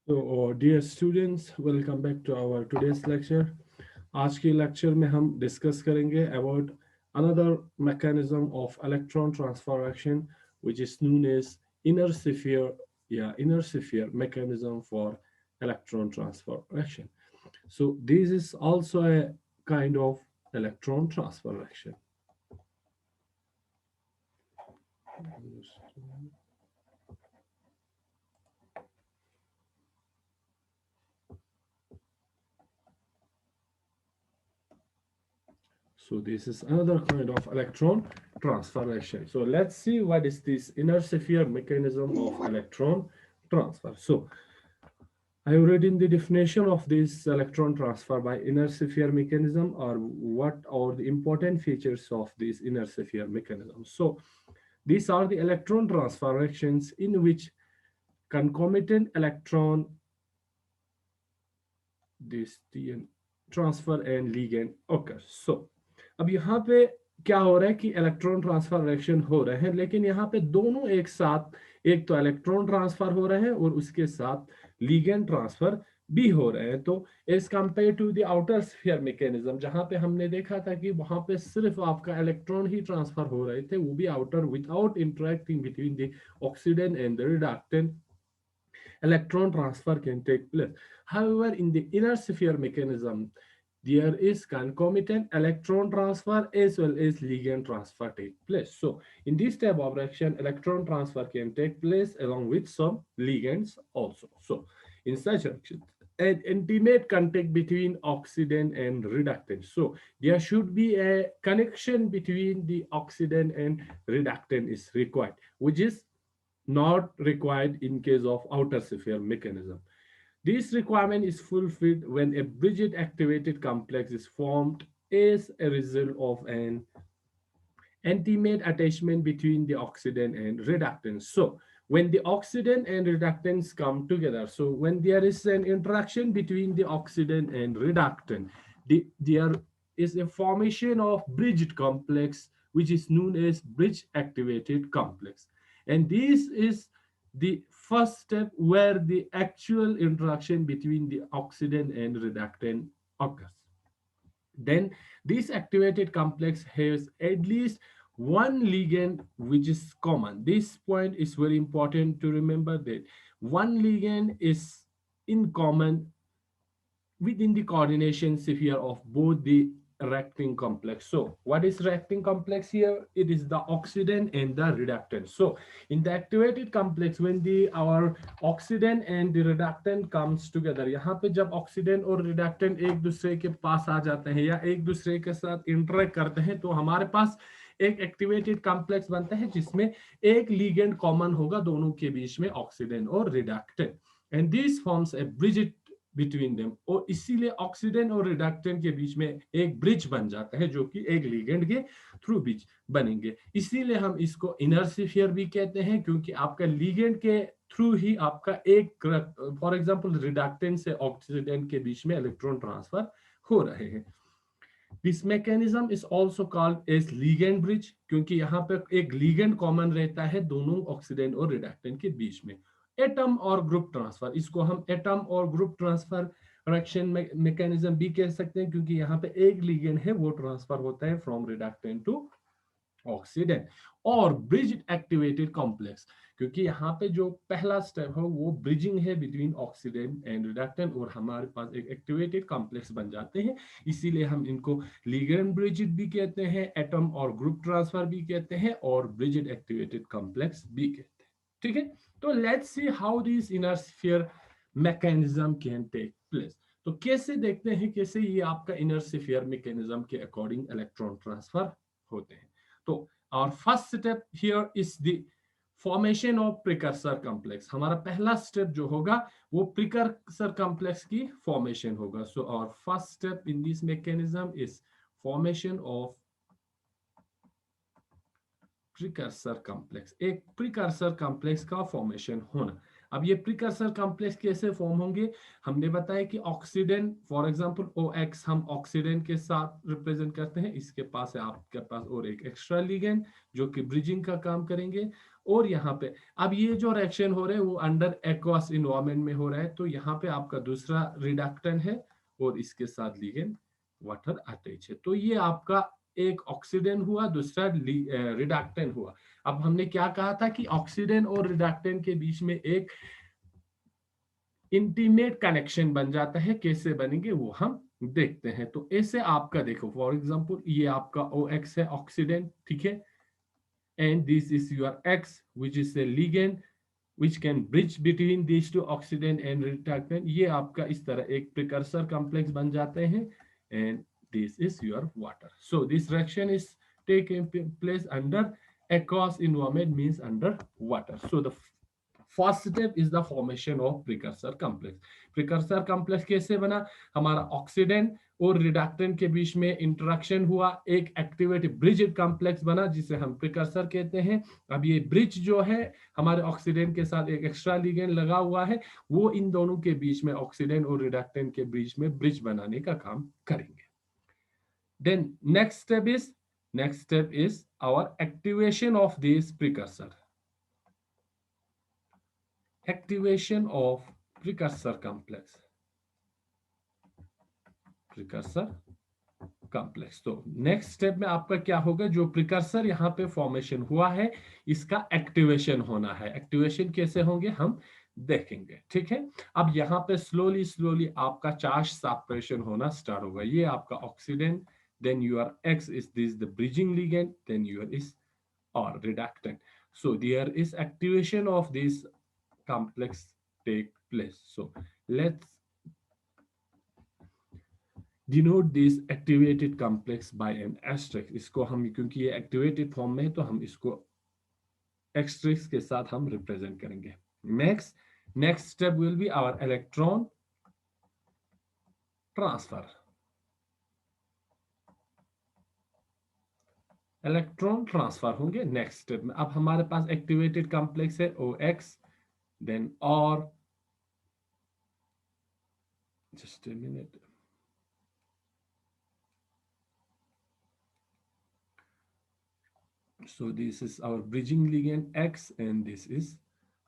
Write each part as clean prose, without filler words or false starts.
Dear students, welcome back to our today's lecture. आज की lecture में हम डिस्कस करेंगे about another mechanism of electron transfer action, which is known as inner sphere, inner sphere mechanism for electron transfer action. So this is also a kind of electron transfer action. So this is another kind of electron transformation. So let's see what is this inner sphere mechanism of electron transfer. So I have written the definition of this electron transfer by inner sphere mechanism, or what are the important features of this inner sphere mechanism. So these are the electron transfer reactions in which concomitant electron this transfer and ligand occurs. So अब यहाँ पे क्या हो रहा है कि electron transfer reaction हो रहे हैं, लेकिन यहाँ पे दोनों एक साथ, एक तो इलेक्ट्रॉन ट्रांसफर हो रहे हैं और उसके साथ लीगेंड ट्रांसफर भी हो रहे हैं। तो as compare to the outer sphere mechanism, जहां पे हमने देखा था कि वहां पे सिर्फ आपका इलेक्ट्रॉन ही ट्रांसफर हो रहे थे, वो भी outer, without interacting between the oxidant and the reductant, electron transfer can take place. However, in the inner sphere mechanism, there is concomitant electron transfer as well as ligand transfer take place. So in this type of reaction, electron transfer can take place along with some ligands also. So in such reaction, an intimate contact between oxidant and reductant. So there should be a connection between the oxidant and reductant is required, which is not required in case of outer sphere mechanism. This requirement is fulfilled when a Bridget activated complex is formed as a result of an intimate attachment between the oxidant and reductants. So when the oxidant and reductants come together, so when there is an interaction between the oxidant and reductant, there is a formation of bridged complex, which is known as bridge activated complex. And this is the first step where the actual interaction between the oxidant and reductant occurs. Then this activated complex has at least one ligand which is common. This point is very important to remember, that one ligand is in common within the coordination sphere of both the reacting complex. So what is reacting complex here? It is the oxidant and the reductant. So in the activated complex, when the our oxidant and the reductant comes together, यहाँ पे जब oxidant और reductant एक दूसरे के पास आ जाते हैं या एक दूसरे के साथ interact करते हैं, तो हमारे पास एक एक्टिवेटेड कॉम्प्लेक्स बनता है जिसमें एक लीगेंड कॉमन होगा दोनों के बीच में, ऑक्सीडेंट और reductant, and this forms a bridge between them. और इसीलिए ऑक्सीडेंट और रिडक्टेंट के बीच में एक ब्रिज बन जाता है जो कि एक लिगेंड के थ्रू ब्रिज बनेंगे। इसीलिए हम इसको इनर स्फीयर भी कहते हैं, क्योंकि आपका लिगेंड के थ्रू ही आपका एक, फॉर एग्जांपल रिडक्टेंट से ऑक्सीडेंट के बीच में इलेक्ट्रॉन ट्रांसफर हो रहे हैं। This mechanism is also called as ligand bridge, क्योंकि यहाँ पे एक लिगेंड कॉमन रहता है दोनों ऑक्सीडेंट और रिडक्टेंट के बीच में। एटम और ग्रुप ट्रांसफर, इसको हम एटम और ग्रुप ट्रांसफर रिएक्शन मैकेनिज्म भी कह सकते हैं, क्योंकि यहाँ पे एक लिगेंड है वो ट्रांसफर होता है फ्रॉम रिडक्टेंट टू ऑक्सीडेंट। और ब्रिज एक्टिवेटेड कॉम्प्लेक्स, क्योंकि यहाँ पे जो पहला स्टेप है वो ब्रिजिंग है बिटवीन ऑक्सीडेंट एंड रिडक्टेंट, और हमारे पास एक एक्टिवेटेड कॉम्प्लेक्स बन जाते हैं, इसीलिए हम इनको लिगेंड ब्रिजिड भी कहते हैं, एटम और ग्रुप ट्रांसफर भी कहते हैं, और ब्रिजिड एक्टिवेटेड कॉम्प्लेक्स भी कहते हैं। ठीक है, तो let's see how this inner sphere mechanism can take place. तो कैसे देखते हैं कैसे ये आपका इनर स्फीयर मैकेनिज्म के अकॉर्डिंग इलेक्ट्रॉन ट्रांसफर होते हैं। तो our first step here is the formation of precursor complex। हमारा पहला स्टेप जो होगा वो प्रिकर्सर कॉम्प्लेक्स की फॉर्मेशन होगा। सो our first step in this mechanism is formation of precursor complex, एक प्रिकर्सर कॉम्प्लेक्स का फॉर्मेशन होना। अब ये प्रिकर्सर कॉम्प्लेक्स कैसे फॉर्म होंगे? हमने बताया कि ऑक्सीडेंट, फॉर एग्जांपल OX हम ऑक्सीडेंट के साथ रिप्रेजेंट करते हैं, इसके पास है आपके पास और एक एक्स्ट्रा लिगेंड जो कि ब्रिजिंग का काम करेंगे, और यहाँ पे अब ये जो रिएक्शन हो रहे हैं वो अंडर एक्वस इन्वायरमेंट में हो रहा है, तो यहाँ पे आपका दूसरा रिडक्टेंट है और इसके साथ लिगेंड वाटर अटैच है। तो ये आपका एक ऑक्सीडेंट हुआ, दूसरा रिडक्टेंट हुआ। अब हमने क्या कहा था कि ऑक्सीडेंट और रिडक्टेंट के बीच में एक इंटीमेट कनेक्शन बन जाता है, कैसे बनेंगे वो हम देखते हैं। तो ऐसे आपका देखो फॉर एग्जांपल ये आपका OX है ऑक्सीडेंट, ठीक है, and this is your X which is a ligand which can bridge between these two oxidant and reductant। ये आपका इस तरह एक प्रिकर्सर कॉम्प्लेक्स बन जाते हैं, and this is your water। So this reaction is taking place under aqueous environment, means under water। So the first step is the formation of precursor complex. Precursor complex कैसे बना, हमारा oxidant और reductant के बीच में interaction हुआ, एक activated bridge complex बना जिसे हम प्रिकर्सर कहते हैं। अब ये ब्रिज जो है हमारे ऑक्सीडेंट के साथ एक एक्स्ट्रा लिगेंड लगा हुआ है, वो इन दोनों के बीच में ऑक्सीडेंट और रिडक्टेंट के बीच में ब्रिज बनाने का काम करेंगे। Then next step is our activation of this precursor. Activation of precursor complex। तो नेक्स्ट स्टेप में आपका क्या होगा, जो प्रिकर्सर यहाँ पे फॉर्मेशन हुआ है इसका एक्टिवेशन होना है। एक्टिवेशन कैसे होंगे हम देखेंगे, ठीक है। अब यहाँ पे स्लोली आपका चार्ज सेपरेशन होना स्टार्ट होगा। ये आपका oxidant, then your X is this the bridging ligand, then your is or reductant। So there is activation of this complex take place। So let's denote this activated complex by an asterisk। इसको हम क्योंकि ये activated form में है तो हम इसको asterisk के साथ हम रिप्रेजेंट करेंगे। Next step will be our electron transfer. Electron transfer होंगे नेक्स्ट स्टेप में। अब हमारे पास एक्टिवेटेड कॉम्प्लेक्स है OX, देन और just a minute। So this is our bridging ligand X and this is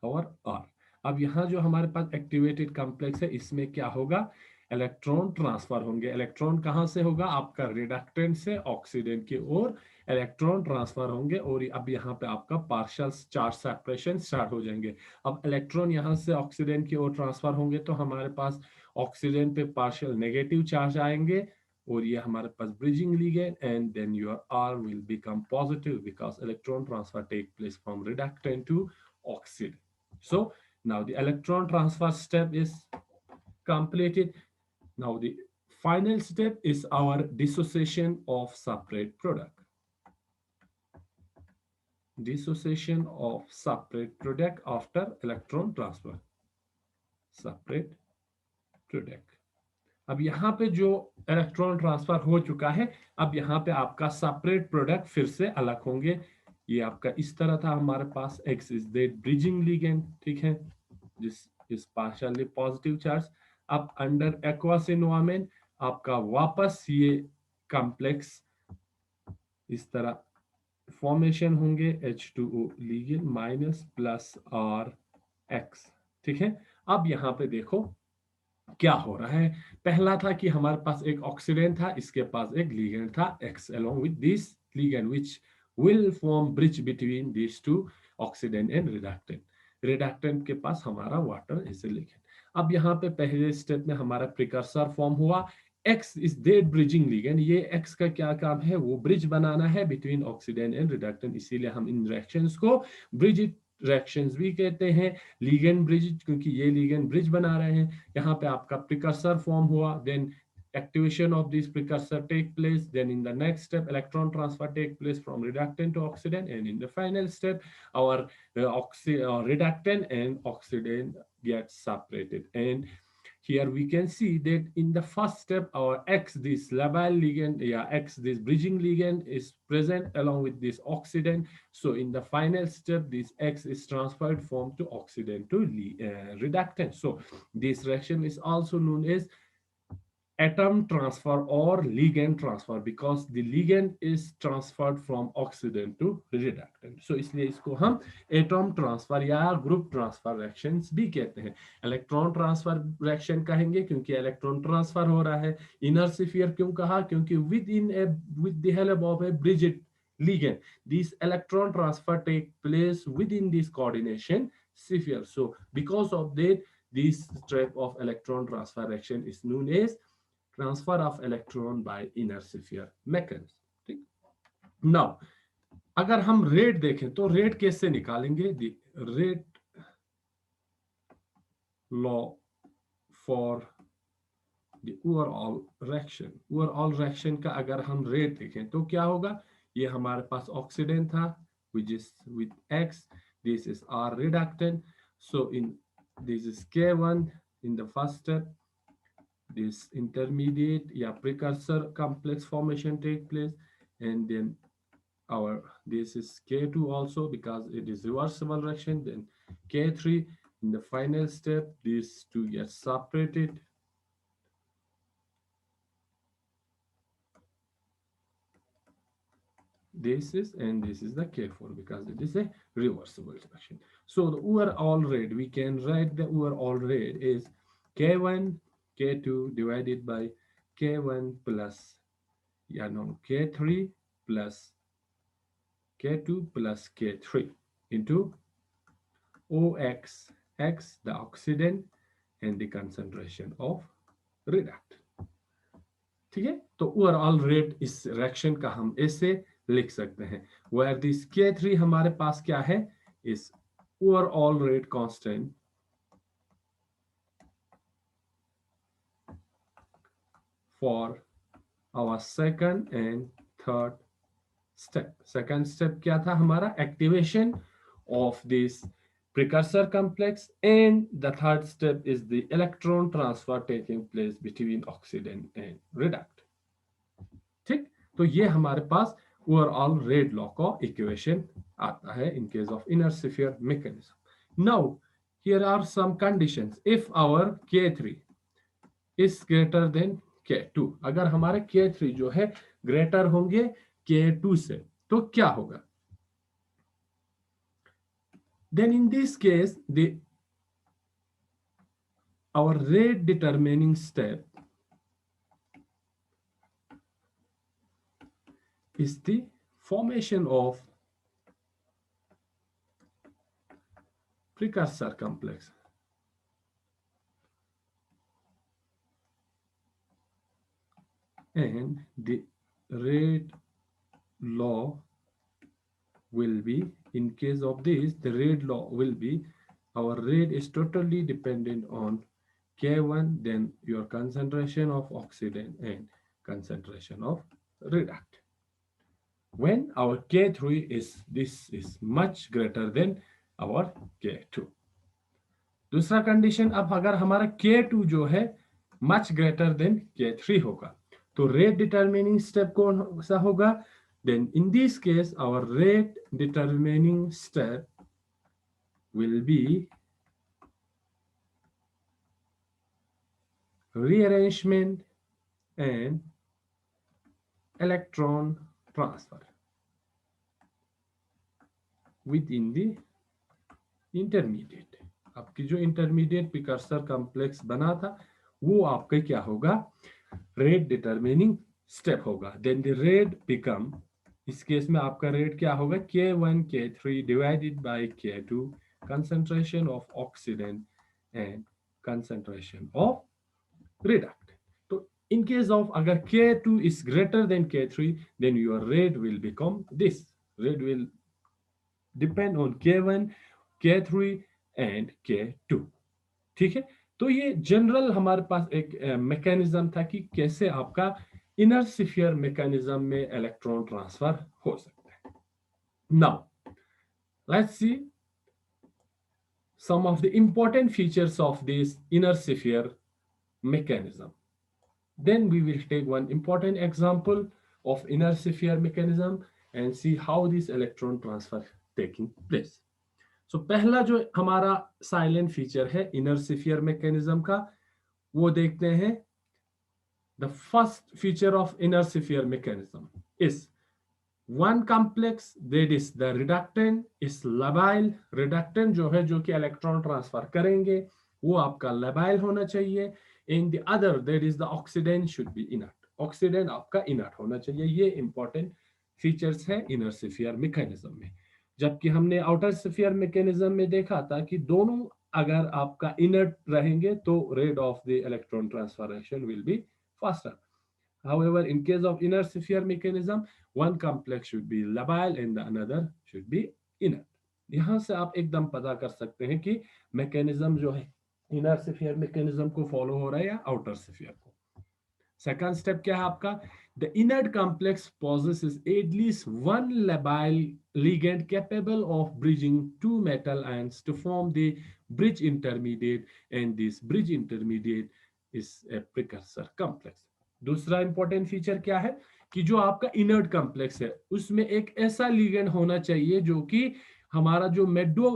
our R। अब यहाँ जो हमारे पास एक्टिवेटेड कॉम्प्लेक्स है इसमें क्या होगा, इलेक्ट्रॉन ट्रांसफर होंगे। इलेक्ट्रॉन कहाँ से होगा, आपका रिडक्टेंट से ऑक्सीडेंट की ओर इलेक्ट्रॉन ट्रांसफर होंगे और अब यहाँ पे आपका पार्शियल चार्ज सेपरेशन स्टार्ट हो जाएंगे। अब इलेक्ट्रॉन यहाँ से ऑक्सीडेंट की ओर ट्रांसफर होंगे तो हमारे पास ऑक्सीडेंट पे पार्शियल नेगेटिव चार्ज आएंगे और ये हमारे पास bridging ligand, and then your R will become positive because electron transfer take place from reductant to oxide। So now the electron transfer step is completed। Now the final step is our dissociation of separate product। Dissociation of separate product after electron transfer। Separate product। अब यहाँ पे जो electron transfer हो चुका है, अब यहाँ पे आपका सेपरेट प्रोडक्ट फिर से अलग होंगे। ये आपका इस तरह था हमारे पास X is that bridging ligand, ठीक है, this is partially positive charge. अब अंडर एक्वस एनवायरनमेंट आपका वापस ये कॉम्प्लेक्स इस तरह फॉर्मेशन होंगे, H2O ligand minus plus R X, ठीक है। अब यहाँ पे देखो क्या हो रहा है, पहला था कि हमारे पास एक ऑक्सीडेंट था, इसके पास एक लिगेंड था X along with this ligand which will form bridge between these two oxidant and reductant। Reductant के पास हमारा वाटर ऐसे लिगेंड। अब यहाँ पे पहले स्टेप में हमारा प्रिकर्सर फॉर्म हुआ, X is that bridging ligand. ये X का क्या काम है, वो ब्रिज बनाना है बिटवीन ऑक्सीडेंट एंड रिडक्टेंट, इसीलिए हम इन रिएक्शंस को ब्रिज रिएक्शंस भी कहते हैं, लिगेंड ब्रिज, क्योंकि ये लिगेंड ब्रिज बना रहे हैं। यहाँ पे आपका प्रिकर्सर फॉर्म हुआ, then activation of this precursor take place, then in the next step electron transfer take place from reductant to oxidant, and in the final step our reductant and oxidant get separated। And here we can see that in the first step our X, this labile ligand, X, this bridging ligand is present along with this oxidant। So in the final step this X is transferred from to oxidant to reductant। So this reaction is also known as atom transfer or ligand transfer, because the ligand is transferred from oxidant to reductant. So इसलिए इसको हम atom transfer या group transfer reactions भी कहते हैं. Electron transfer reaction कहेंगे क्योंकि electron transfer हो रहा है. इनर स्फीयर क्यों कहा? क्योंकि with the help of a Bridget ligand, these electron transfer take place within this coordination sphere. So because of that, this type of electron transfer reaction is known as transfer of electron by inner sphere mechanism. ठीक. Now, अगर हम rate देखें तो rate कैसे निकालेंगे? The rate law for the overall reaction का अगर हम रेट देखें तो क्या होगा? ये हमारे पास ऑक्सीडेंट था which is with X, this is R reductant. So in this is K1 in the first step, this intermediate या precursor complex formation take place, and then our this is K2 also because it is reversible reaction. Then K3 in the final step, these two get separated. This is, and this is the K4 because it is a reversible reaction. So the overall rate, we can write the overall rate is K1 K2 divided by K1 plus K3 plus K2 plus K3 into OX, X the oxidant and the concentration of reductant. ठीक है, तो overall rate इस reaction का हम ऐसे लिख सकते हैं, वेयर दिस K3 हमारे पास क्या है? इस overall rate constant for our second and third step. Second step क्या था हमारा? Activation of this precursor complex, and the third step is the electron transfer taking place between oxidant and reductant. ठीक, तो ये हमारे पास ओवरऑल रेट लॉ का equation आता है in case of inner sphere mechanism. Now here are some conditions. If our K3 is greater than K2, अगर हमारे K3 जो है ग्रेटर होंगे K2 से, तो क्या होगा? Then in this case our rate determining step is the formation of precursor complex. And the rate law will be, in case of this, the rate law will be, our rate is totally dependent on K1, then your concentration of oxidant and concentration of reductant. When our K3 is, this is much greater than our K2. दूसरा condition, अब अगर हमारा K2 जो है much greater than K3 होगा, तो rate determining step कौन सा होगा? Then in this case our rate determining step will be rearrangement and electron transfer within the intermediate. आपकी जो इंटरमीडिएट प्रिकर्सर कॉम्प्लेक्स बना था वो आपका क्या होगा? रेट डिटरमिनिंग स्टेप होगा. देन द रेट बिकम, इस केस में आपका रेट क्या होगा? K1 K3 divided by K2 concentration of oxidant and concentration of reductant. तो in case of अगर K2 is greater than K3, then your rate will become this. Rate will depend on K1, K3 and K2. ठीक है, तो ये general हमारे पास एक mechanism था कि कैसे आपका इनर स्फीयर मैकेनिज्म में इलेक्ट्रॉन ट्रांसफर हो सकता है. Now let's see some of the important features of this inner sphere mechanism. Then we will take one important example of inner sphere mechanism and see how this electron transfer taking place. So पहला जो हमारा silent feature है inner sphere mechanism का, वो देखते हैं The first feature of inner sphere mechanism is one complex, that is the reductant is labile. reductant जो है, जो कि इलेक्ट्रॉन ट्रांसफर करेंगे, वो आपका labile होना चाहिए. In the other, that is the oxidant should be inert. Oxidant आपका इनर्ट होना चाहिए. ये इंपॉर्टेंट फीचर्स है इनर स्फीयर मैकेनिज्म में. जबकि हमने आउटर स्फीयर मैकेनिज्म में देखा था कि दोनों अगर आपका इनर्ट रहेंगे तो rate of the electron transferation will be faster. However, in case of inner sphere mechanism, one complex should be labile and the another should be inert. यहाँ से आप एकदम पता कर सकते हैं कि मैकेनिज्म जो है इनर स्फीयर मैकेनिज्म को फॉलो हो रहा है या आउटर स्फीयर को. सेकंड स्टेप क्या है आपका? The inert complex possesses at least one labile ligand capable of bridging two metal ions to form the bridge intermediate, and this bridge intermediate is a precursor complex. दूसरा important feature क्या है कि जो आपका inert complex है उसमें एक ऐसा लिगेंड होना चाहिए जो कि हमारा जो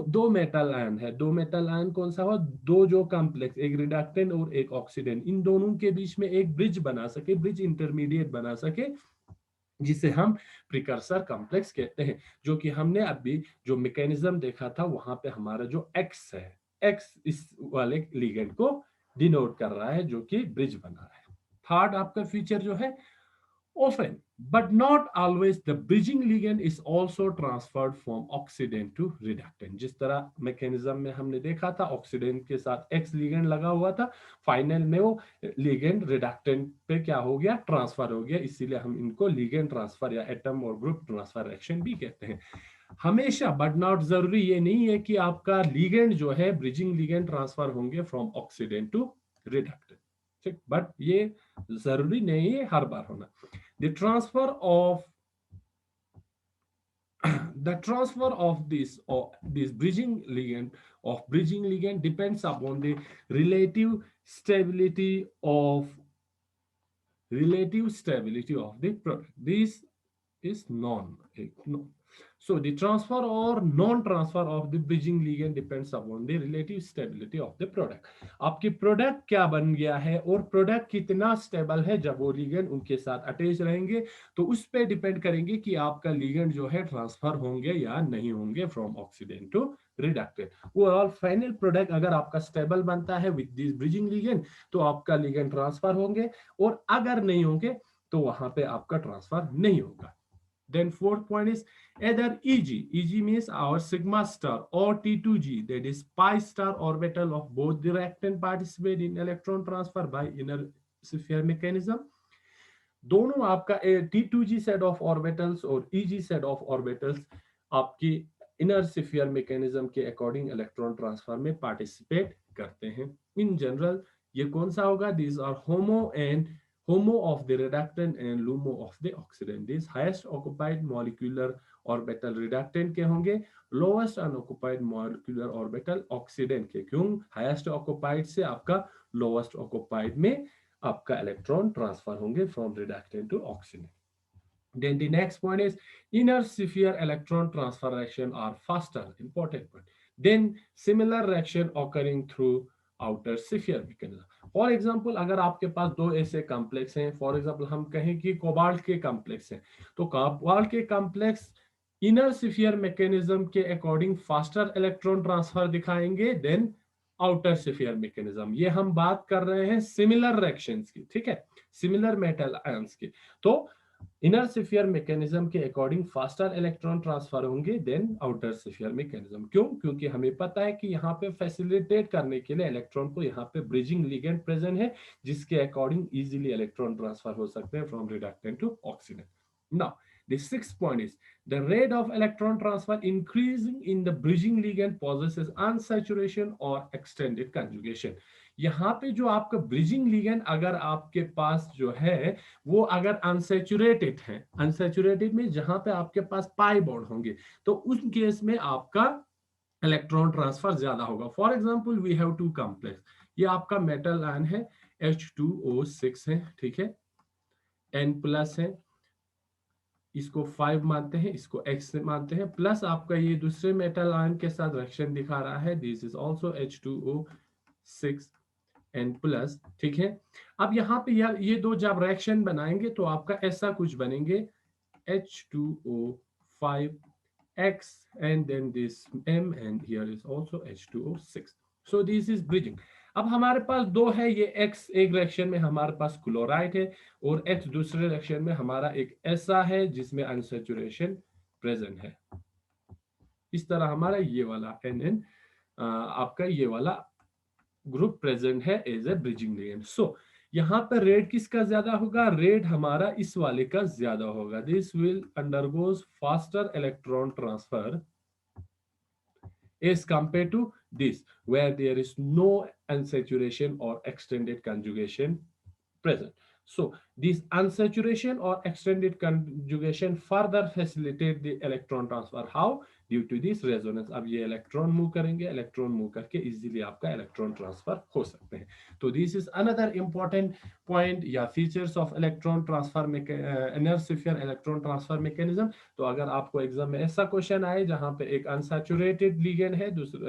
दो मेटल आयन है, दो मेटल आयन कौन सा हो, दो जो कॉम्प्लेक्स, एक रिडक्टेंट और एक ऑक्सीडेंट, इन दोनों के बीच में एक ब्रिज बना सके, ब्रिज इंटरमीडिएट बना सके, जिसे हम प्रिकर्सर कॉम्प्लेक्स कहते हैं. जो कि हमने अभी जो मैकेनिज्म देखा था वहां पे हमारा जो एक्स है, एक्स इस वाले लिगेंड को डिनोट कर रहा है जो कि ब्रिज बना रहा है. थर्ड आपका फीचर जो है, often but not always the bridging ligand is also transferred from oxidant to reductant. जिस तरह मैकेनिज्म में हमने देखा था ऑक्सीडेंट के साथ एक्स लिगेंड लगा हुआ था, फाइनल में वो लिगेंड रिडक्टेंट पे क्या हो गया, ट्रांसफर हो गया. इसीलिए हम इनको लिगेंड ट्रांसफर या एटम और ग्रुप ट्रांसफर रिएक्शन भी कहते हैं. हमेशा बट नॉट जरूरी ये नहीं है कि आपका लिगेंड जो है ब्रिजिंग लिगेंड ट्रांसफर होंगे फ्रॉम ऑक्सीडेंट टू रिडक्टेंट. ठीक, बट ये जरूरी नहीं है हर बार होना. The transfer of this bridging ligand depends upon the relative stability of the product. This is non. So the transfer or non-transfer of the bridging ligand depends upon the relative stability of the product. आपकी product क्या बन गया है और product कितना stable है जब वो लिगेंड उनके साथ अटैच रहेंगे, तो उस पे डिपेंड करेंगे कि आपका लिगेंड जो है ट्रांसफर होंगे या नहीं होंगे from oxidant to reductant. Overall final product अगर आपका स्टेबल बनता है विद दिस ब्रिजिंग लिगेंड तो आपका लिगेंड ट्रांसफर होंगे, और अगर नहीं होंगे तो वहां पे आपका ट्रांसफर नहीं होगा. Then fourth point is either EG. EG means our sigma star or T2G, that is pi star orbital of both the reactant participate in electron transfer by inner sphere mechanism. दोनों आपका T2G set of orbitals और EG set of orbitals आपकी inner sphere mechanism के according electron transfer में participate करते हैं. In general ये कौन सा होगा? These are homo of the reductant and LUMO of the oxidant. These highest occupied molecular orbital reductant के होंगे, lowest unoccupied molecular orbital oxidant के. क्यों highest occupied से आपका lowest occupied में आपका इलेक्ट्रॉन ट्रांसफर होंगे from reductant to oxidant. Then the next point is inner sphere electron transfer reaction are faster. Important point. Then similar reaction occurring through outer sphere mechanism. For example अगर आपके पास दो ऐसे complex हैं, for example हम कहें कि cobalt के complex हैं, तो कोबाल्ट के कॉम्प्लेक्स इनर स्फीयर मैकेनिज्म के अकॉर्डिंग फास्टर इलेक्ट्रॉन ट्रांसफर दिखाएंगे देन आउटर स्फीयर मैकेनिज्म. ये हम बात कर रहे हैं सिमिलर रिएक्शंस की, ठीक है, सिमिलर मेटल आयंस की. तो इनर स्फीयर मैकेनिज्म के अकॉर्डिंग फास्टर इलेक्ट्रॉन ट्रांसफर होंगे देन आउटर स्फीयर मैकेनिज्म. क्यों? क्योंकि हमें पता है कि यहाँ पे फैसिलिटेट करने के लिए इलेक्ट्रॉन को यहाँ पे ब्रिजिंग लिगेंड प्रेजेंट है जिसके अकॉर्डिंग इजीली इलेक्ट्रॉन ट्रांसफर हो सकते हैं from reductant to oxidant. Now the sixth point is the rate of electron transfer increasing in the bridging ligand possesses unsaturation or extended conjugation. यहाँ पे जो आपका bridging ligand अगर आपके पास जो है वो अगर अनसैचुरेटेड है, अनसैचुरेटेड में जहां पे आपके पास पाई बॉन्ड होंगे, तो उस केस में आपका इलेक्ट्रॉन ट्रांसफर ज्यादा होगा. For example we have two complex, ये आपका मेटल आयन है H2O6 है, ठीक है, N प्लस है, इसको 5 मानते हैं, इसको X मानते हैं, प्लस आपका ये दूसरे मेटल आयन के साथ रिएक्शन दिखा रहा है, this is also H2O6 N plus, ठीक है। अब यहाँ पे यार ये दो जब रिएक्शन बनाएंगे तो आपका ऐसा कुछ बनेंगे H2O5 X and then this M and here is also H2O6. So this is bridging. अब हमारे पास दो है, ये X एक रिएक्शन में हमारे पास क्लोराइड है और H दूसरे रिएक्शन में हमारा एक ऐसा है जिसमें अनसैचुरेशन प्रेजेंट है। इस तरह हमारा ये वाला NN आपका ये वाला ग्रुप प्रेजेंट है एज ए ब्रिजिंग लिगेंड। सो यहाँ पर रेट किसका ज्यादा होगा? रेट हमारा इस वाले का ज्यादा होगा। This will undergoes faster electron transfer as compared to this where there is no unsaturation or extended conjugation present. So this unsaturation or extended conjugation further facilitate the electron transfer. How? Due to this resonance. अब ये electron move करेंगे, electron move करके easily आपका electron transfer हो सकते हैं। तो this is another important point या features of electron transfer inner electron transfer mechanism. तो अगर आपको एग्जाम में ऐसा क्वेश्चन आए जहां पे एक अनसैचुरेटेड लिगेंड है दूसरा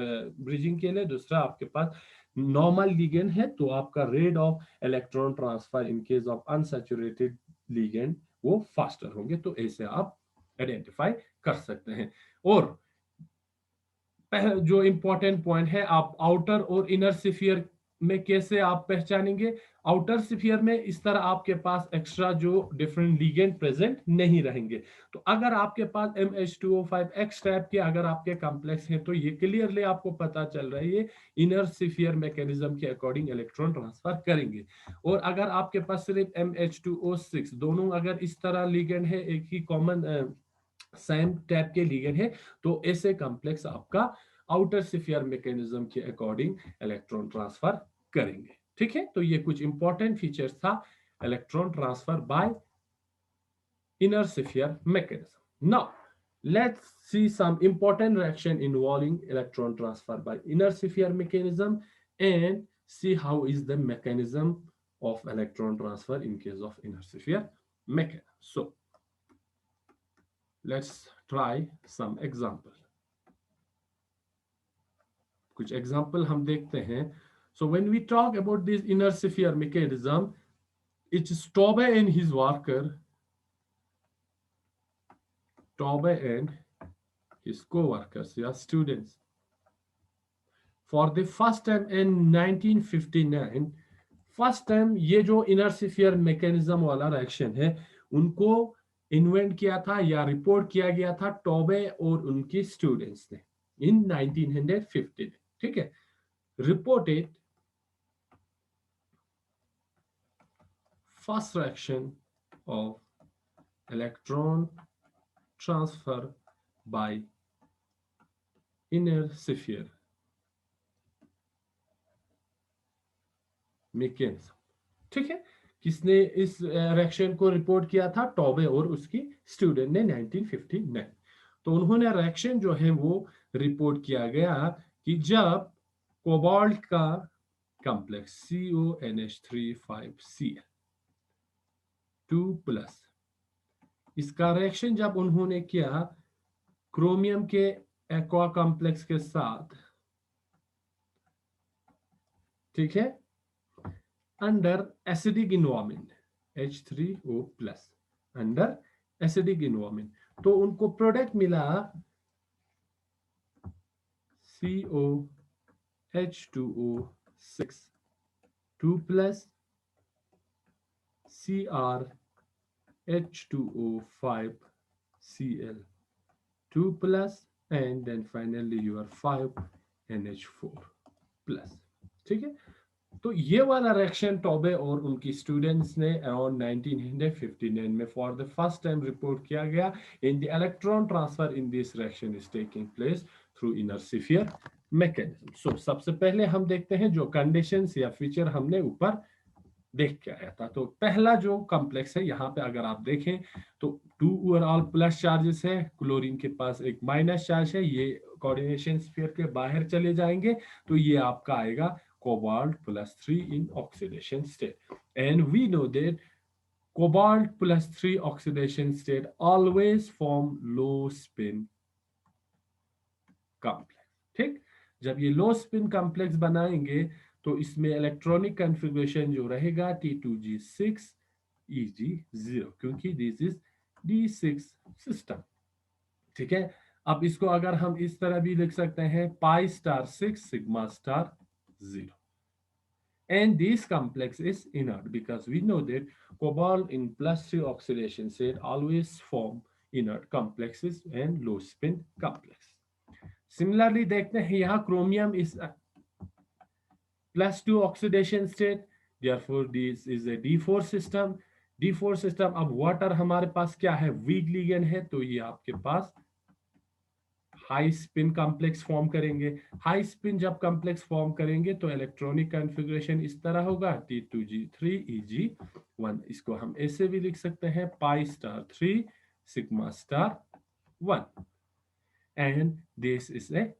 ब्रिजिंग के लिए, दूसरा आपके पास नॉर्मल लिगेंड है, तो आपका rate of electron transfer in case of unsaturated ligand वो फास्टर होंगे। तो ऐसे आप आइडेंटिफाई कर सकते हैं। और जो इंपॉर्टेंट पॉइंट है, आप आउटर और इनर स्फीयर में कैसे आप पहचानेंगे? आउटर स्फीयर में इस तरह आपके पास एक्स्ट्रा जो डिफरेंट लिगेंड प्रेजेंट नहीं रहेंगे। तो अगर आपके पास MH2O5X टाइप के अगर आपके कॉम्प्लेक्स हैं तो ये क्लियरली आपको पता चल रहा है ये इनर स्फीयर मैकेनिज्म के अकॉर्डिंग इलेक्ट्रॉन ट्रांसफर करेंगे। और अगर आपके पास सिर्फ MH2O6 दोनों अगर इस तरह लिगेंड है, एक ही कॉमन सेम टाइप के लिगेंड है, तो ऐसे कॉम्प्लेक्स आपका आउटर स्फीयर मैकेनिज्म के अकॉर्डिंग इलेक्ट्रॉन ट्रांसफर करेंगे। ठीक है, तो ये कुछ इंपॉर्टेंट फीचर्स था electron transfer by inner sphere mechanism. Now let's see some important reaction involving electron transfer by inner sphere mechanism and see how is the mechanism of electron transfer in case of inner sphere mechanism. So let's try some example. कुछ example हम देखते हैं। So when we talk about this inner sphere mechanism, it's Taube and his worker, Taube and his co-workers, yeah, students. For the first time in 1959, first time ये जो inner sphere mechanism वाला reaction है उनको invent किया था या report किया गया था टॉबे और उनकी स्टूडेंट्स ने इन 1950। ठीक है, reported first reaction of electron transfer by inner sphere mechanism. ठीक है, किसने इस रिएक्शन को रिपोर्ट किया था? टॉबे और उसकी स्टूडेंट ने 1959। तो उन्होंने रिएक्शन जो है वो रिपोर्ट किया गया कि जब कोबाल्ट का कॉम्प्लेक्स CONH3 5Cl 2+, इसका रिएक्शन जब उन्होंने किया क्रोमियम के एक्वा कॉम्प्लेक्स के साथ, ठीक है, under acidic environment H3O+, under acidic environment, तो उनको प्रोडक्ट मिला COH2O6 2+ CrH2O5Cl 2+, and then finally your 5NH4+। ठीक है, तो ये वाला रिएक्शन टॉबे और उनकी स्टूडेंट्स ने अराउंड 1959 में for the first time report किया गया। In the electron transfer in this reaction is taking place through inner sphere mechanism. So सबसे पहले हम देखते हैं जो कंडीशंस या फीचर हमने ऊपर देख के आया था। तो पहला जो कॉम्प्लेक्स है यहाँ पे अगर आप देखें तो 2 ओवरऑल प्लस चार्जेस है, क्लोरीन के पास एक माइनस चार्ज है, ये कोऑर्डिनेशन स्फीयर के बाहर चले जाएंगे तो ये आपका आएगा cobalt +3 in oxidation state. And we know that cobalt +3 oxidation state always form low spin complex. ठीक, जब ये लो स्पिन कॉम्प्लेक्स बनाएंगे तो इसमें इलेक्ट्रॉनिक कॉन्फ़िगरेशन जो रहेगा T2G6 EG0, क्योंकि दिस इज D6 सिस्टम। ठीक है, अब इसको अगर हम इस तरह भी लिख सकते हैं, pi star 6 sigma star 0, and this complex is inert because we know that cobalt in +3 oxidation state always form inert complexes and low spin complex. Similarly देखते हैं यहाँ chromium is a +2 oxidation state, therefore this is a D4 system. D4 system, अब water हमारे पास क्या है, week ligand है, तो ये आपके पास हाई स्पिन कॉम्प्लेक्स फॉर्म करेंगे। हाई स्पिन जब कॉम्प्लेक्स फॉर्म करेंगे तो इलेक्ट्रॉनिक कॉन्फ़िगरेशन इस तरह होगा, T2G3 EG1। इसको हम ऐसे भी लिख सकते हैं, pi star 3 sigma star 1, and this is a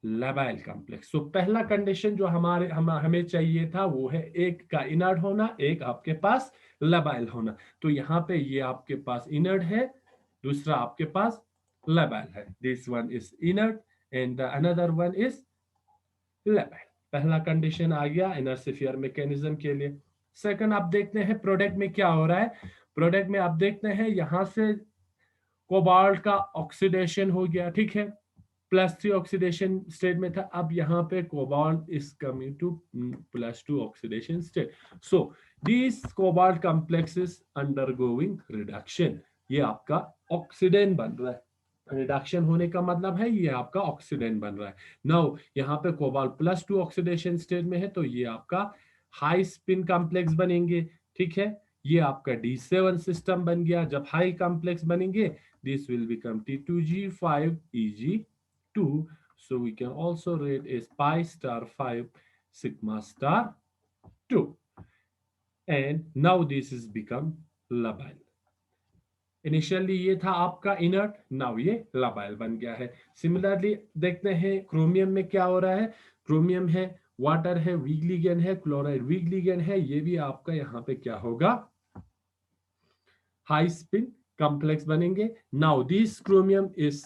labile complex. So पहला कंडीशन जो हमें चाहिए था वो है एक का इनर्ट होना, एक आपके पास लेबाइल होना। तो यहाँ पे ये आपके पास इनर्ट है, दूसरा आपके पास लेबाइल है। This one is inert and the another one is labile. पहला कंडीशन आ गया इनर्शियर मैकेनिज्म के लिए। सेकंड आप देखते हैं प्रोडक्ट में क्या हो रहा है। प्रोडक्ट में आप देखते हैं यहां से कोबाल्ट का ऑक्सीडेशन हो गया, ठीक है, +3 ऑक्सीडेशन स्टेट में था, अब यहाँ पे cobalt is coming to +2 oxidation state. So this cobalt complex is undergoing reduction, ये आपका ऑक्सीडेंट बन रहा है। रिडक्शन होने का मतलब है ये आपका ऑक्सीडेंट बन रहा है। नाउ यहाँ पे कोबाल्ट +2 ऑक्सीडेशन स्टेट में है, तो ये आपका हाई स्पिन कॉम्प्लेक्स बनेंगे, ठीक है, ये आपका D7 सिस्टम बन गया। जब हाई कॉम्प्लेक्स बनेंगे, this will become T2G5 EG2. So we can also rate as pi star 5 sigma star 2. And now this is become labile. Initially ये था आपका इनर्ट, नाउ ये लाबाइल बन गया है। सिमिलरली देखते हैं क्रोमियम में क्या हो रहा है। क्रोमियम है, वाटर है, वीक लिगेंड है, क्लोराइड वीक लिगेंड है, ये भी आपका यहाँ पे क्या होगा, हाई स्पिन कॉम्प्लेक्स बनेंगे। Now this chromium is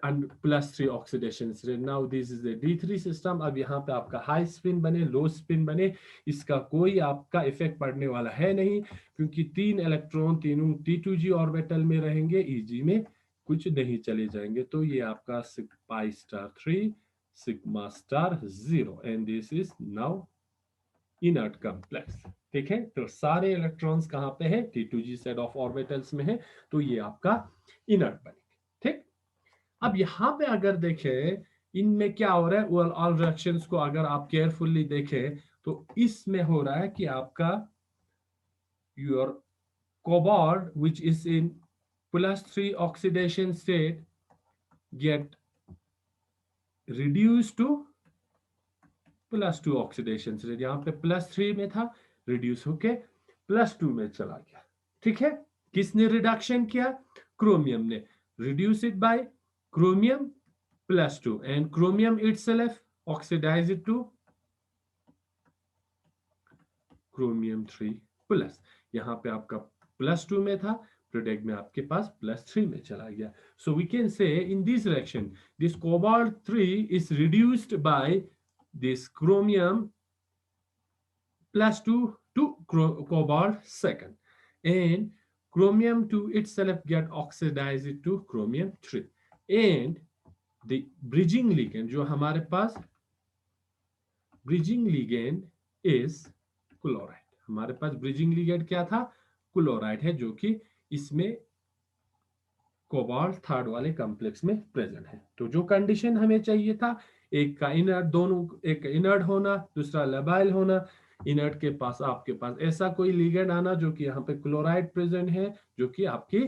and +3 oxidation state. Now this is the D3 system। अब यहाँ पे आपका हाई स्पिन बने, लो स्पिन बने, इसका कोई आपका इफेक्ट पड़ने वाला है नहीं, क्योंकि 3 इलेक्ट्रॉन तीनों T2G ऑर्बिटल में रहेंगे, EG में कुछ नहीं चले जाएंगे। तो ये आपका पाई star 3 sigma star 0 and this is now inert complex. ठीक है, तो सारे इलेक्ट्रॉन्स कहाँ पे है, T2G सेट ऑफ ऑर्बिटल्स में है, तो ये आपका इनर्ट बनेंगे। ठीक, अब यहां पे अगर देखें इनमें क्या हो रहा है, ऑल रिएक्शंस को अगर आप केयरफुली देखें तो इसमें हो रहा है कि आपका your cobalt which is in +3 oxidation state get reduce to +2 oxidation state. यहां पे +3 में था, रिड्यूस होके +2 में चला गया। ठीक है, किसने रिडक्शन किया, क्रोमियम ने। Reduce it by chromium +2 and chromium itself oxidize it to chromium 3+। यहाँ पे आपका +2 में था, प्रोडक्ट में आपके पास +3 में चला गया। So we can say in this reaction this cobalt 3 is reduced by this chromium +2 to cobalt 2nd, and chromium 2 itself get oxidized to chromium 3, and the bridging ligand जो हमारे पास ब्रिजिंग लिगेंड इज क्लोराइड। हमारे पास bridging ligand क्या था, chloride है, जो कि इसमें कोबाल्ट थर्ड वाले कॉम्प्लेक्स में प्रेजेंट है। तो जो कंडीशन हमें चाहिए था, एक का इनर्ट, दोनों एक इनर्ट होना, दूसरा लेबाइल होना। इनर्ट के पास आपके पास ऐसा कोई लिगेंड आना जो कि यहाँ पे क्लोराइड प्रेजेंट है, जो कि आपकी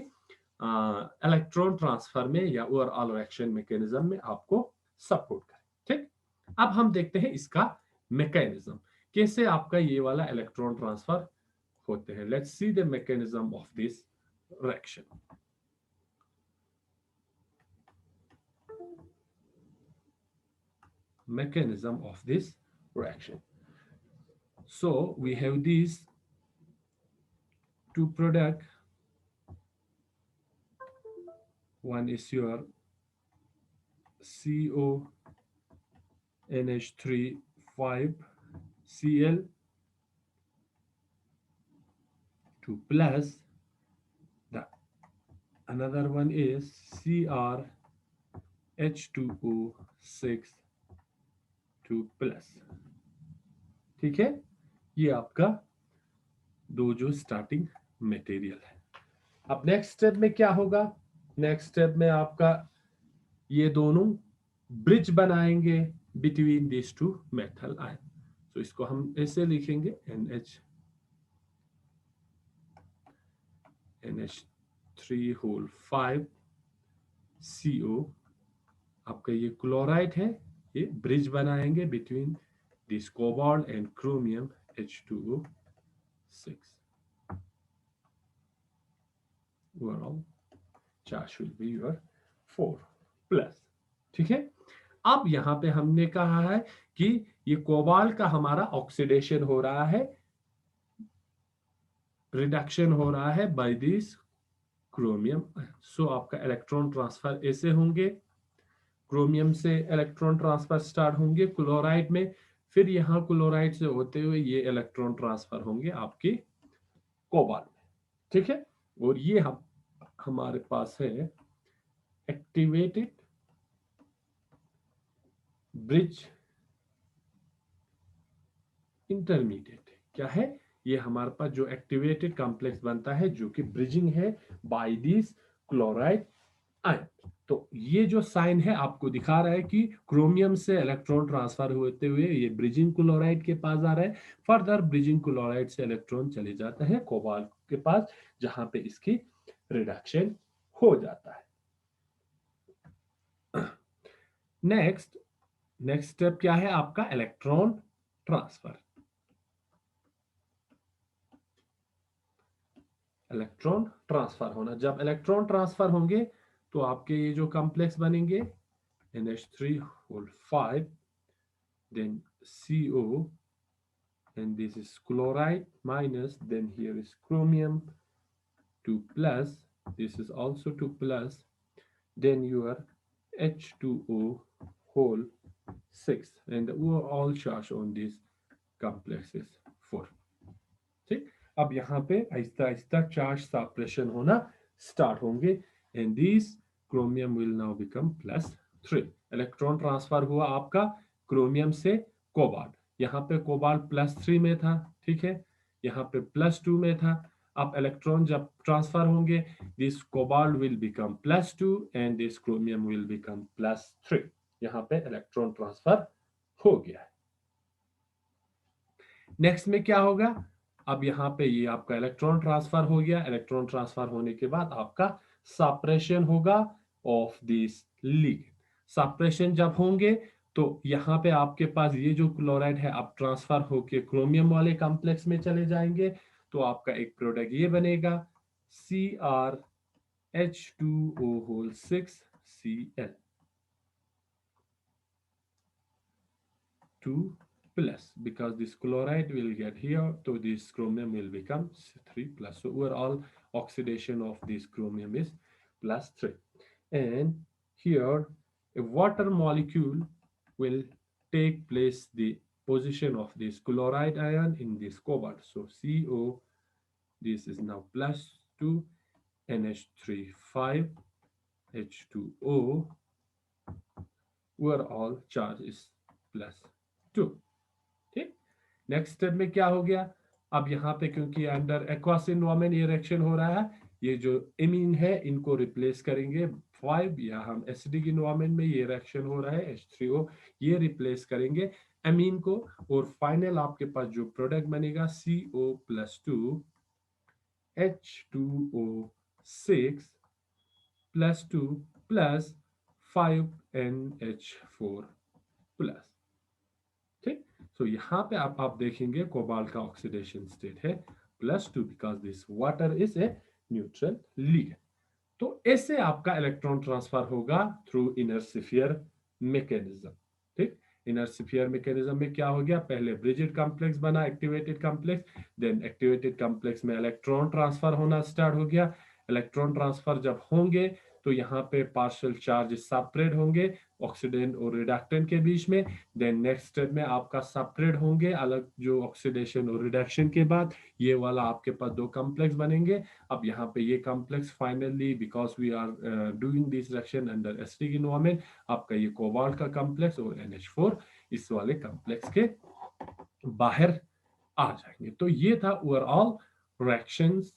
इलेक्ट्रॉन ट्रांसफर में या ओवरऑल रिएक्शन मैकेनिज्म में आपको सपोर्ट करे। ठीक, अब हम देखते हैं इसका मैकेनिज्म, कैसे आपका ये वाला इलेक्ट्रॉन ट्रांसफर होते हैं। Let's see the mechanism of this reaction. Mechanism of this reaction. So we have these two products. One is your CONH3 5 Cl to plus, the another one is Cr H2O6 to plus. ठीक है, ये आपका दो जो starting material है। अब next step में क्या होगा? नेक्स्ट स्टेप में आपका ये दोनों ब्रिज बनाएंगे between this two metal ion. तो इसको हम ऐसे लिखेंगे NH3 5CO। आपका ये क्लोराइड है, ये ब्रिज बनाएंगे between this cobalt and chromium H2O6। Overall charge will be your 4+। ठीक है, अब यहां पे हमने कहा है कि ये कोबाल्ट का हमारा ऑक्सीडेशन हो रहा है, रिडक्शन हो रहा है बाय दिस क्रोमियम। सो आपका इलेक्ट्रॉन ट्रांसफर ऐसे होंगे, क्रोमियम से इलेक्ट्रॉन ट्रांसफर स्टार्ट होंगे क्लोराइड में, फिर यहां क्लोराइड से होते हुए ये इलेक्ट्रॉन ट्रांसफर होंगे आपके कोबाल्ट में। ठीक है, और ये हमारे पास है एक्टिवेटेड ब्रिज इंटरमीडिएट। क्या है ये? हमारे पास जो एक्टिवेटेड कॉम्प्लेक्स बनता है जो कि ब्रिजिंग है बाय दिस क्लोराइड आयन। तो ये जो साइन है आपको दिखा रहा है कि क्रोमियम से इलेक्ट्रॉन ट्रांसफर होते हुए ये ब्रिजिंग क्लोराइड के पास आ रहा है। फर्दर ब्रिजिंग क्लोराइड से इलेक्ट्रॉन चले जाते हैं कोबाल्ट के पास, जहां पे इसकी रिडक्शन हो जाता है। नेक्स्ट स्टेप क्या है आपका? Electron transfer. इलेक्ट्रॉन ट्रांसफर होना, जब इलेक्ट्रॉन ट्रांसफर होंगे तो आपके ये जो कॉम्प्लेक्स बनेंगे NH3 then CO, and this is chloride minus, then here is chromium 2 plus, this is also 2 plus, then your H2O whole 6, and the overall charge on this complex is 4। ठीक, अब यहाँ पे आहिस्ता आहिस्ता चार्ज सेपरेशन होना start होंगे, and this chromium will now become +3। Electron transfer हुआ आपका chromium से cobalt, यहाँ पे कोबाल्ट +3 में था, ठीक है, यहाँ पे +2 में था। अब इलेक्ट्रॉन जब ट्रांसफर होंगे, this cobalt will become +2 and this chromium will become +3। यहाँ पे इलेक्ट्रॉन ट्रांसफर हो गया है। नेक्स्ट में क्या होगा? अब यहाँ पे ये आपका इलेक्ट्रॉन ट्रांसफर हो गया। इलेक्ट्रॉन ट्रांसफर होने के बाद आपका सेपरेशन होगा ऑफ दिस लिगेंड। सेपरेशन जब होंगे तो यहाँ पे आपके पास ये जो क्लोराइड है अब ट्रांसफर होके क्रोमियम वाले कॉम्प्लेक्स में चले जाएंगे, तो आपका एक प्रोडक्ट ये बनेगा CrH2O6Cl 2 plus, because this chloride will get here, so this chromium will become 3 plus. So overall oxidation of this chromium is +3. And here a water molecule will take place the position of this chloride ion in this cobalt. So CO, this is now +2, NH3 5, H2O, overall charge is +2। ठीक, next step में क्या हो गया? अब यहाँ पे क्योंकि under aqueous environment ये रिएक्शन हो रहा है, ये जो एमीन है इनको रिप्लेस करेंगे 5, या हम एसिडिक एनवायरनमेंट में ये रिएक्शन हो रहा है H3O, ये रिप्लेस करेंगे एमीन को, और फाइनल आपके पास जो प्रोडक्ट बनेगा CO+2 H2O6 +2 plus 5NH4 plus। ठीक, तो यहाँ पे आप देखेंगे कोबाल्ट का ऑक्सीडेशन स्टेट है +2 because this water is a neutral ligand. तो ऐसे आपका इलेक्ट्रॉन ट्रांसफर होगा थ्रू इनर स्फीयर मैकेनिज्म। ठीक, इनर स्फीयर मैकेनिज्म में क्या हो गया? पहले ब्रिजिड कॉम्प्लेक्स बना, activated complex, then activated complex में इलेक्ट्रॉन ट्रांसफर होना स्टार्ट हो गया। इलेक्ट्रॉन ट्रांसफर जब होंगे तो यहाँ पे पार्शियल चार्ज सेपरेट होंगे ऑक्सीडेंट और रिडक्टेंट के बीच में। देन नेक्स्ट स्टेप में आपका सेपरेट होंगे अलग, जो ऑक्सीडेशन और रिडक्शन के बाद ये वाला आपके पास दो कॉम्प्लेक्स बनेंगे। अब यहाँ पे ये complex finally because we are doing this reaction under acidic environment, आपका ये कोबाल्ट का कॉम्प्लेक्स और NH4 इस वाले कॉम्प्लेक्स के बाहर आ जाएंगे। तो ये था overall reactions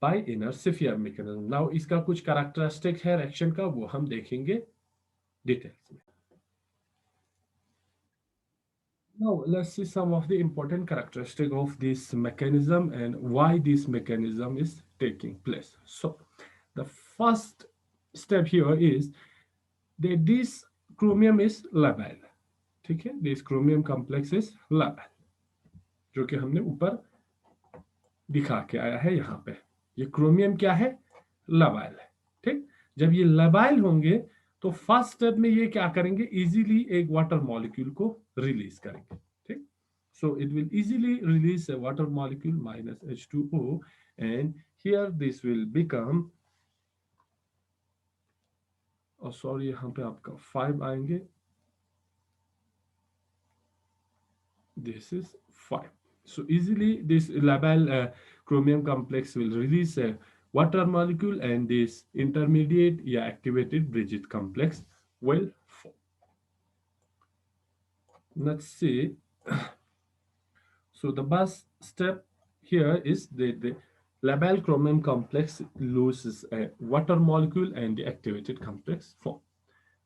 bye inner mechanism. Now इसका कुछ कैरेक्टरिस्टिक है रिएक्शन का, वो हम देखेंगे डिटेल्स में। Now let's see some of the important characteristic of this mechanism and why this mechanism is taking place. So the first step here is that this chromium is labile, ठीक है, this chromium complex is labile, जो कि हमने ऊपर दिखा के आया है यहाँ पे। ये क्रोमियम क्या है, लबाइल है, ठीक। जब ये लबाइल होंगे तो फर्स्ट स्टेप में ये क्या करेंगे, इजीली एक वाटर मॉलिक्यूल को रिलीज करेंगे, ठीक। So it will easily release a water molecule -H2O and here this will become, sorry यहाँ पे आपका 5 आएंगे, this is 5. So easily this labile chromium complex will release a water molecule and this intermediate activated Bridget complex will form. Let's see. So the first step here is the labile chromium complex loses a water molecule and the activated complex form.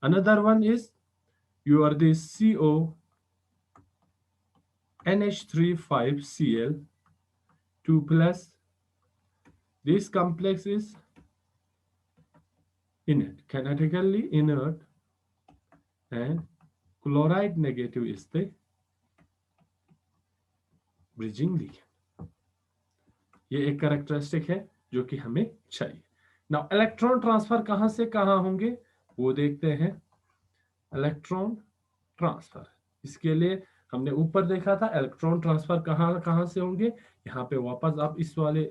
Another one is you are the CO NH3 5Cl 2 plus. This complex is inert, kinetically inert, and chloride negative is the bridging ligand. ये एक characteristic है जो कि हमें चाहिए। Now electron transfer कहां से कहां होंगे वो देखते हैं। इलेक्ट्रॉन ट्रांसफर, इसके लिए हमने ऊपर देखा था इलेक्ट्रॉन ट्रांसफर कहां कहां से होंगे। यहाँ पे वापस आप इस वाले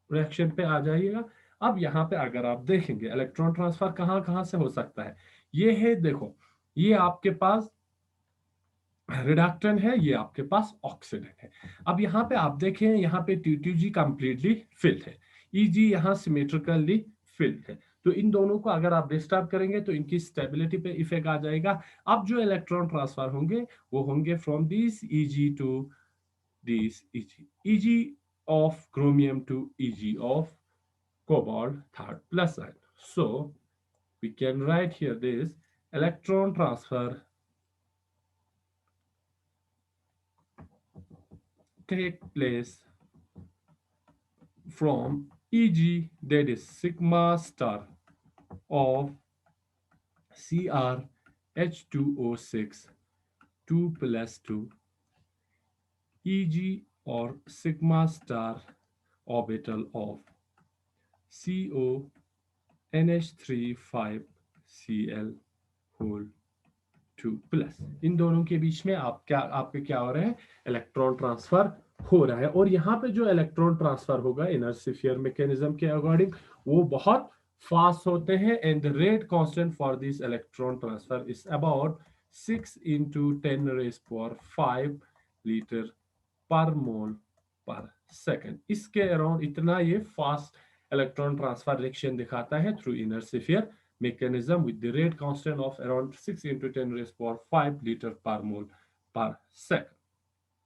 रिएक्शन पे आ जाइएगा। अब यहाँ पे अगर आप देखेंगे इलेक्ट्रॉन ट्रांसफर कहाँ कहाँ से हो सकता है, ये है, देखो ये आपके पास रिडक्टेंट है, ये आपके पास ऑक्सीडेंट है। अब यहाँ पे आप देखें, यहाँ पे T2G कंप्लीटली फिल्ड है, EG यहाँ सिमेट्रिकली फिल्ड है। तो इन दोनों को अगर आप डिस्टर्ब करेंगे तो इनकी स्टेबिलिटी पे इफेक्ट आ जाएगा। अब जो इलेक्ट्रॉन ट्रांसफर होंगे वो होंगे from this EG to this EG of chromium to EG of cobalt third plus ion. So we can write here this electron transfer take place from EG, that is sigma star of CrH2O6 2 plus 2 EG or sigma star orbital of CO NH3 5Cl whole 2 प्लस। इन दोनों के बीच में आपके क्या हो रहा है, इलेक्ट्रॉन ट्रांसफर हो रहा है। और यहाँ पे जो इलेक्ट्रॉन ट्रांसफर होगा इनर मैकेनिज्म के अकॉर्डिंग वो बहुत फास्ट होते हैं and the rate constant for this electron transfer is about 6 into 10⁵ litre पर मोल पर सेकेंड। इसके अराउंड इतना ये फास्ट इलेक्ट्रॉन ट्रांसफर रिएक्शन दिखाता है through inner mechanism with the rate constant of around 6 into 10⁵ liter per mole per second।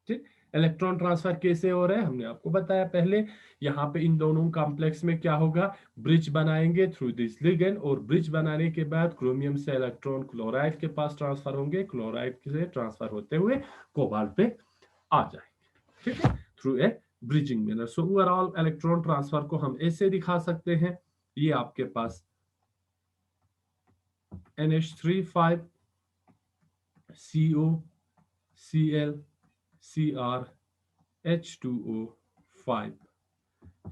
ठीक, electron transfer कैसे हो रहा है हमने आपको बताया पहले। यहाँ पे इन दोनों कॉम्प्लेक्स में क्या होगा, ब्रिज बनाएंगे थ्रू दिस लिगेंड, और ब्रिज बनाने के बाद क्रोमियम से इलेक्ट्रॉन क्लोराइड के पास ट्रांसफर होंगे, क्लोराइड से ट्रांसफर होते हुए कोबाल्ट पे आ जाएंगे, ठीक है, through a bridging manner. So overall electron transfer को हम ऐसे दिखा सकते हैं, ये आपके पास NH3 5 CO Cl Cr H2O 5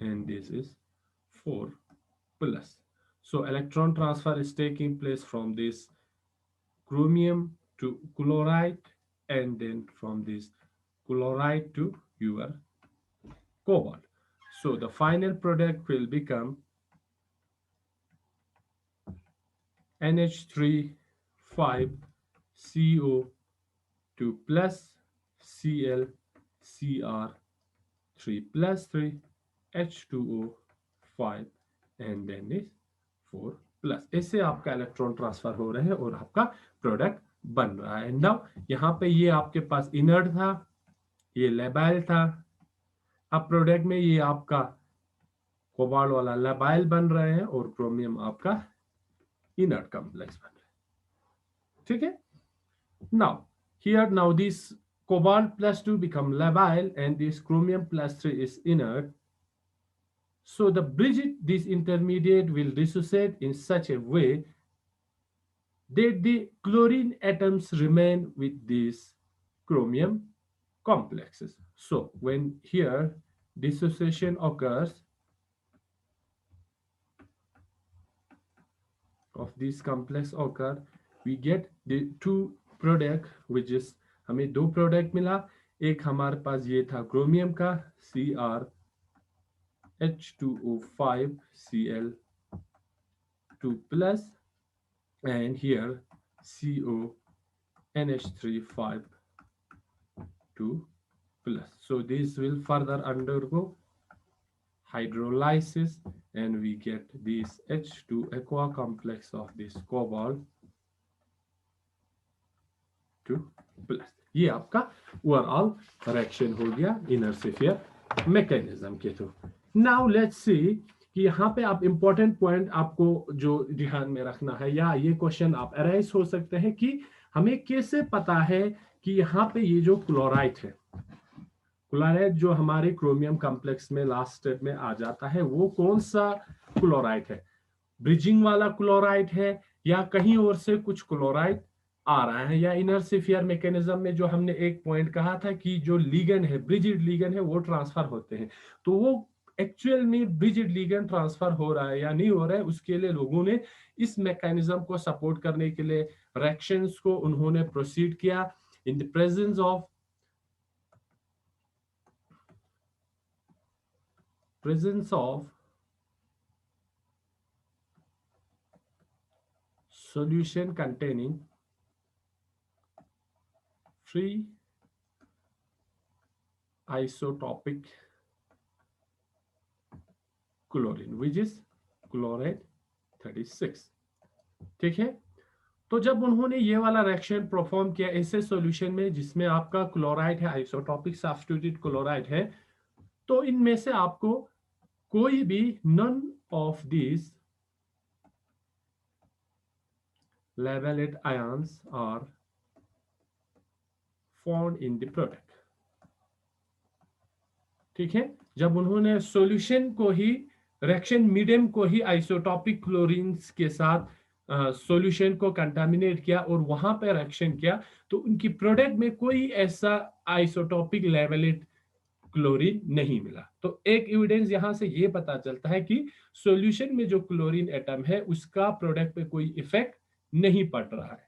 and this is 4 plus. So electron transfer is taking place from this chromium to chloride and then from this chloride to your cobalt. So the final product will become NH3 5 CO2 plus Cl Cr 3 plus 3 H2O 5 and then is 4 plus. इससे आपका electron transfer हो रहे हैं और आपका product बन रहा है। नाउ यहाँ पे ये आपके पास इनर्ट था, ये लेबाइल था। अब प्रोडक्ट में ये आपका कोबाल्ट वाला लेबाइल बन रहे हैं और क्रोमियम आपका इनर्ट कॉम्प्लेक्स बन रहा है। ठीक है। Now here now this cobalt plus 2 become labile and this chromium plus 3 is inert. So the bridge, this intermediate will dissociate in such a way that the chlorine atoms remain with these chromium complexes. So when here dissociation occurs of this complex occur, we get the two product which is हमें दो product मिला। एक हमारे पास ये था chromium का CrH2O5Cl2 plus and here CONH3 5 2 plus. So this will further undergo hydrolysis and we get this H2 aqua complex of this cobalt 2 plus. ये आपका ओवरऑल रिएक्शन हो गया इनर स्फीयर मैकेनिज्म के थ्रू। नाउ लेट्स सी कि यहाँ पे आप important point आपको जो ध्यान में रखना है, या ये क्वेश्चन आप अराइज हो सकते हैं कि हमें कैसे पता है कि यहाँ पे ये जो क्लोराइड है, क्लोराइड जो हमारे क्रोमियम कॉम्प्लेक्स में लास्ट स्टेप में आ जाता है, वो कौन सा क्लोराइड है? ब्रिजिंग वाला क्लोराइड है या कहीं और से कुछ क्लोराइड आ रहा है, या इनर स्फीयर मैकेनिज्म में जो हमने एक पॉइंट कहा था कि जो लीगन है, ब्रिजिड लीगन है, वो ट्रांसफर होते हैं। तो वो एक्चुअल में ब्रिजिड लीगन ट्रांसफर हो रहा है या नहीं हो रहा है, उसके लिए लोगों ने इस मैकेनिज्म को सपोर्ट करने के लिए रिएक्शंस को उन्होंने प्रोसीड किया in the presence of solution containing free isotopic chlorine which is chloride 36। ठीक है। तो जब उन्होंने ये वाला रिएक्शन परफॉर्म किया ऐसे सॉल्यूशन में जिसमें आपका क्लोराइड है, आइसोटॉपिक सब्स्टिट्यूटेड क्लोराइड है, तो इनमें से आपको कोई भी none of this labeled ions are found in the product। ठीक है। जब उन्होंने सॉल्यूशन को ही, रिएक्शन मीडियम को ही आइसोटॉपिक क्लोरीन्स के साथ सॉल्यूशन को कंटामिनेट किया और वहां पर रिएक्शन किया, तो उनकी प्रोडक्ट में कोई ऐसा आइसोटॉपिक लेवलेट क्लोरीन नहीं मिला। तो एक एविडेंस यहां से ये पता चलता है कि सॉल्यूशन में जो क्लोरीन एटम है उसका प्रोडक्ट पे कोई इफेक्ट नहीं पड़ रहा है।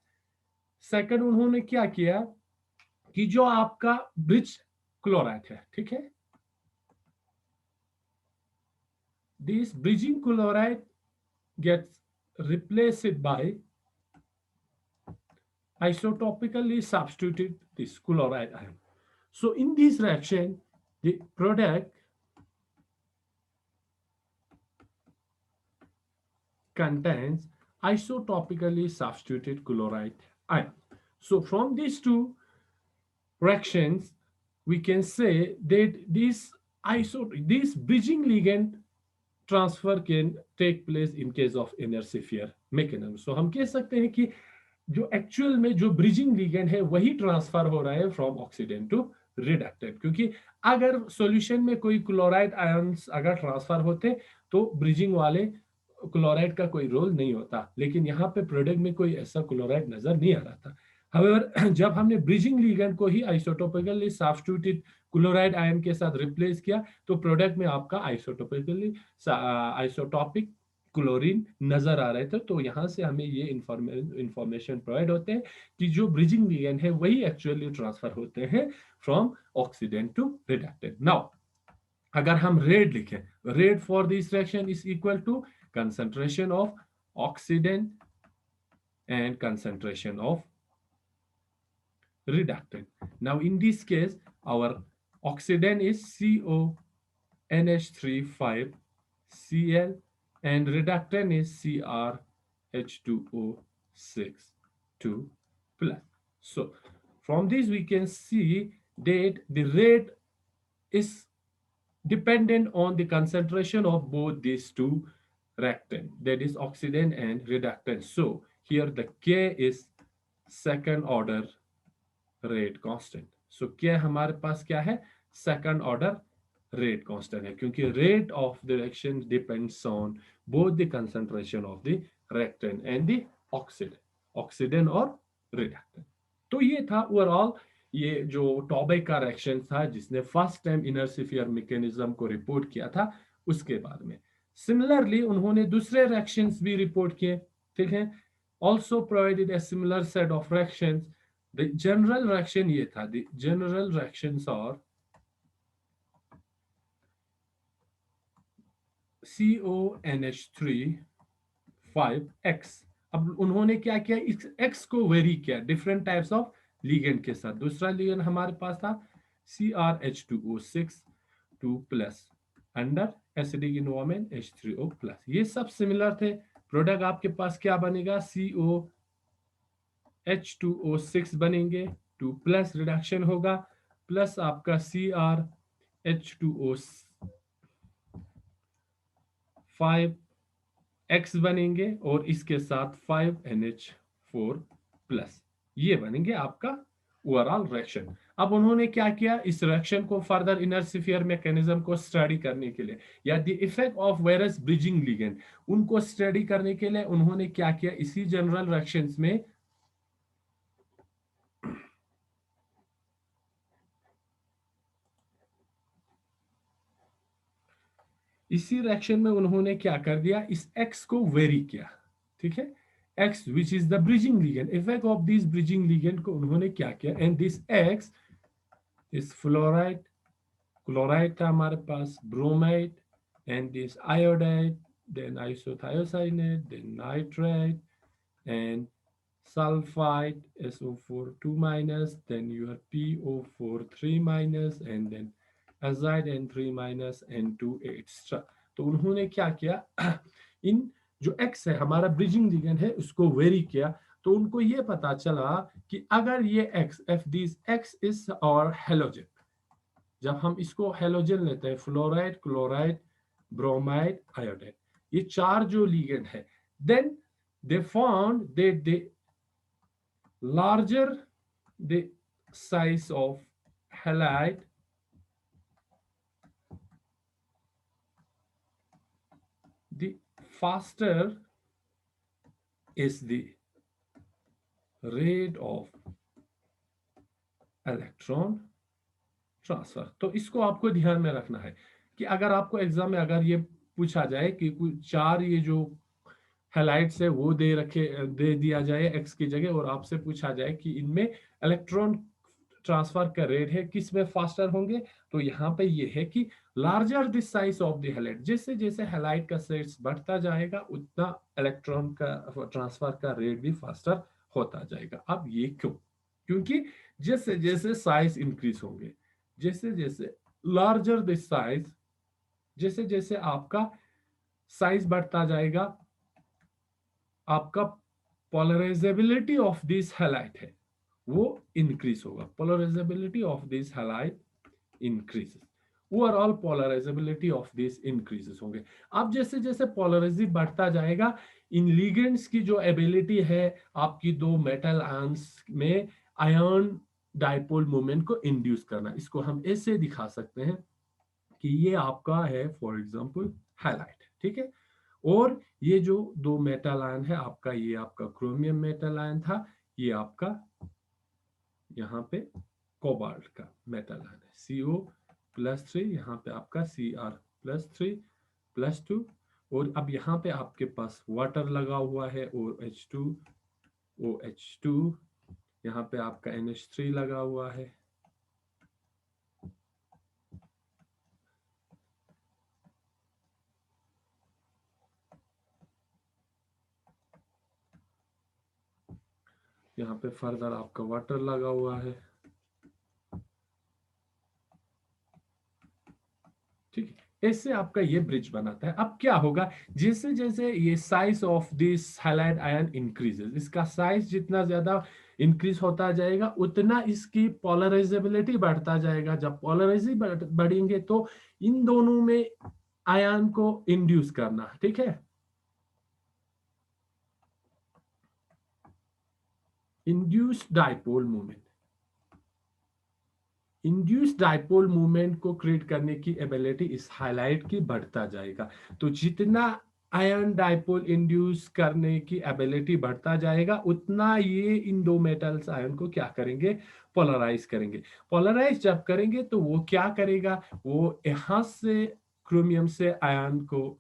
सेकंड, उन्होंने क्या किया कि जो आपका ब्रिज क्लोराइड है, ठीक है, this bridging chloride gets replaced by isotopically substituted this chloride ion. So in this reaction, the product contains isotopically substituted chloride ion. So from these two reactions, we can say that this bridging ligand transfer can take place in case of inner sphere mechanism. So हम कह सकते हैं कि जो actual में जो bridging ligand है वही ट्रांसफर हो रहा है फ्रॉम ऑक्सीडेंट टू रिडक्टेंट, क्योंकि अगर सॉल्यूशन में कोई क्लोराइड आयंस अगर ट्रांसफर होते तो ब्रिजिंग वाले क्लोराइड का कोई रोल नहीं होता, लेकिन यहाँ पे प्रोडक्ट में कोई ऐसा क्लोराइड नजर नहीं आ रहा था। However, जब हमने ब्रिजिंग लिगेंड को ही आइसोटोपिकली सब्स्टिट्यूटेड क्लोराइड आयन के साथ रिप्लेस किया तो प्रोडक्ट में आपका आइसोटॉपिक क्लोरीन नजर आ रहे थे। तो यहां से हमें ये इंफॉर्मेशन प्रोवाइड होते हैं कि जो ब्रिजिंग लिगेंड है वही एक्चुअली ट्रांसफर होते हैं from oxidant to reductant. Now अगर हम रेड लिखें, rate for this reaction is equal to concentration of oxidant and concentration of reductant. Now in this case, our oxidant is CONH3 5Cl and reductant is CrH2O6 2 plus. So from this we can see that the rate is dependent on the concentration of both these two reactant, that is oxidant and reductant. So here the K is second order rate constant. So क्या हमारे पास क्या है, second order rate constant है, क्योंकि rate of the reaction depends on both the concentration of the reactant and the oxidant, oxidant और reductant. तो ये था ओवरऑल ये जो टॉबेक का रिएक्शन था जिसने फर्स्ट टाइम इनर मैकेनिज्म को रिपोर्ट किया था उसके बारे में. सिमिलरली उन्होंने दूसरे रिएक्शंस भी रिपोर्ट किए, ठीक है. Also provided a similar set of reactions. The general reaction ये था, the general reactions are CONH3 5X. अब उन्होंने क्या किया, इस X को वेरी किया डिफरेंट टाइप्स ऑफ लिगेंड के साथ. दूसरा लिगेंड हमारे पास था CrH2O6 2 plus under acidic environment H3O plus. ये सब सिमिलर थे. प्रोडक्ट आपके पास क्या बनेगा, H2O6 बनेंगे, 2 प्लस रिडक्शन होगा, प्लस आपका CrH2O5X बनेंगे और इसके साथ 5NH4 प्लस. ये बनेंगे आपका ओवरऑल रिएक्शन. अब उन्होंने क्या किया, इस रिएक्शन को फर्दर इनर मैकेनिज्म को स्टडी करने के लिए या the effect of various bridging ligand उनको स्टडी करने के लिए उन्होंने क्या किया, इसी जनरल रिएक्शंस में इसी रिएक्शन में उन्होंने क्या कर दिया, इस X को वेरी किया, ठीक है. X which is the bridging ligand, effect of this bridging ligand को उन्होंने क्या किया, and this X is fluoride, chloride था हमारे पास, bromide and this iodide, then isothiocyanate, then nitride and sulfide SO4 2 minus, then your PO4 3 minus and then azide N3 minus N2 extra. तो उन्होंने क्या किया, इन जो X है हमारा ब्रिजिंग लिगेंड है उसको वेरी किया. तो उनको ये पता चला कि अगर ये X, if this X is our halogen, जब हम इसको हेलोजन लेते हैं, फ्लोराइड, क्लोराइड, ब्रोमाइड, आयोडाइड, ये चार जो लिगेंड है, then they found that the larger the size of halide, the faster is the rate of electron transfer. तो इसको आपको ध्यान में रखना है कि अगर आपको एग्जाम में अगर ये पूछा जाए कि कुछ चार ये जो हैलाइड्स है वो दे दिया जाए एक्स की जगह और आपसे पूछा जाए कि इनमें इलेक्ट्रॉन ट्रांसफर का रेट है किस में फास्टर होंगे, तो यहाँ पे ये है कि larger the size of the halide, जैसे जैसे हैलाइड का साइज बढ़ता जाएगा उतना इलेक्ट्रॉन का ट्रांसफर का रेट भी फास्टर होता जाएगा. अब ये क्यों, क्योंकि जैसे जैसे साइज इंक्रीज होंगे, जैसे जैसे लार्जर द साइज, जैसे जैसे आपका साइज बढ़ता जाएगा, आपका पोलराइजेबिलिटी ऑफ दिस हैलाइड है वो इंक्रीज होगा. Polarisability of this halide increases, overall polarisability of this increases होंगे. अब जैसे जैसे पोलराइजेबिलिटी बढ़ता जाएगा, इन लिगेंड्स की जो एबिलिटी है आपकी दो मेटल आयंस में आयन डाइपोल मोमेंट को इंड्यूस करना, इसको हम ऐसे दिखा सकते हैं कि ये आपका है फॉर एग्जांपल हैलाइड, ठीक है. और ये जो दो मेटल आयन है आपका, ये आपका क्रोमियम मेटल आयन था, ये आपका यहाँ पे कोबाल्ट का मेटल आयन है CO+3, यहाँ पे आपका Cr+3+2, और अब यहाँ पे आपके पास वाटर लगा हुआ है और H2OH2, यहाँ पे आपका NH3 लगा हुआ है. यहाँ पे फर्दर आपका वाटर लगा हुआ है, ठीक है। इससे आपका ये ब्रिज बनाता है। अब क्या होगा, जैसे जैसे ये size of this halide ion increases, इसका साइज जितना ज्यादा इंक्रीज होता जाएगा उतना इसकी पोलराइजेबिलिटी बढ़ता जाएगा। जब पोलराइजेबिलिटी बढ़ेंगे तो इन दोनों में आयन को इंड्यूस करना, ठीक है, induce dipole movement, induce dipole movement को क्रिएट करने की एबिलिटी इस हाइलाइट की बढ़ता जाएगा। तो जितना आयन डाइपोल इंड्यूस करने की एबिलिटी बढ़ता जाएगा उतना ये इन दो मेटल्स आयन को क्या करेंगे, पोलराइज करेंगे। पोलराइज जब करेंगे तो वो क्या करेगा, वो यहां से क्रोमियम से आयन को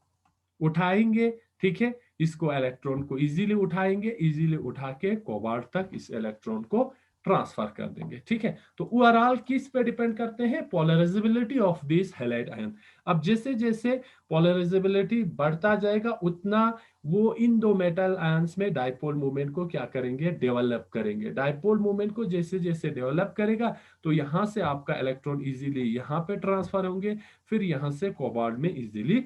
उठाएंगे, ठीक है, इसको इलेक्ट्रॉन को इजीली उठाएंगे, इजीली उठा के कोबाल्ट तक इस इलेक्ट्रॉन को ट्रांसफर कर देंगे, ठीक है। तो ओवरऑल किस पे डिपेंड करते हैं, polarisability of this halide ion. अब जैसे जैसे पोलराइजेबिलिटी बढ़ता जाएगा उतना वो इन दो मेटल आयंस में डाइपोल मूवमेंट को क्या करेंगे, डेवलप करेंगे। डाइपोल मूवमेंट को जैसे जैसे डेवलप करेगा तो यहां से आपका इलेक्ट्रॉन इजीली यहां पे ट्रांसफर होंगे, फिर यहां से कोबाल्ट में इजीली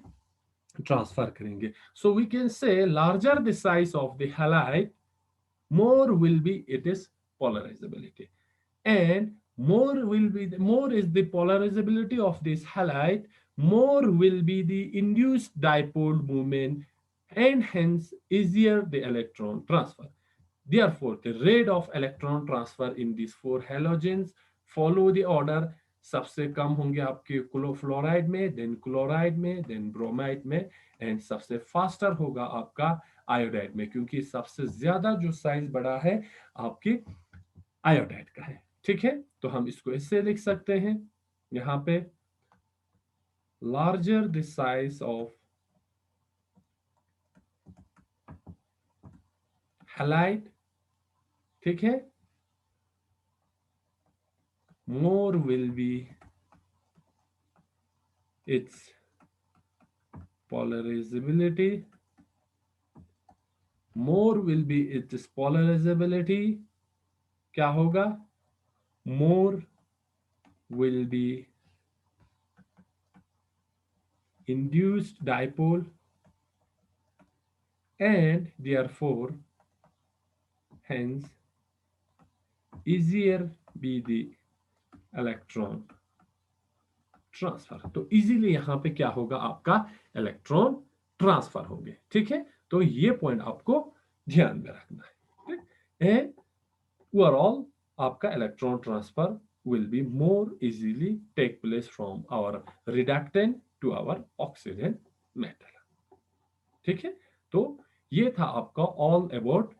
ट्रांसफर करेंगे। So we can say larger the size of the halide, more will be its polarizability, and more is the polarizability of this halide, more will be the induced dipole moment, and hence easier the electron transfer. Therefore, the rate of electron transfer in these four halogens follow the order. सबसे कम होंगे आपके fluoride में, then chloride में, then bromide में, and सबसे faster होगा आपका iodide में, क्योंकि सबसे ज्यादा जो साइज बड़ा है आपकी आयोडाइड का है, ठीक है। तो हम इसको इससे लिख सकते हैं यहां पे, larger the size of halide, ठीक है, more will be its polarizability, more will be its polarizability, क्या होगा, more will be induced dipole, and therefore hence easier be the electron transfer. तो इजीली यहां पे क्या होगा, आपका इलेक्ट्रॉन ट्रांसफर होंगे, ठीक है। तो ये पॉइंट आपको ध्यान में रखना है, एंड ओवरऑल आपका electron transfer will be more easily take place from our reductant to our oxygen metal, ठीक है। तो ये था आपका all about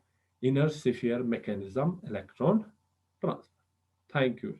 inner sphere mechanism electron transfer. Thank you.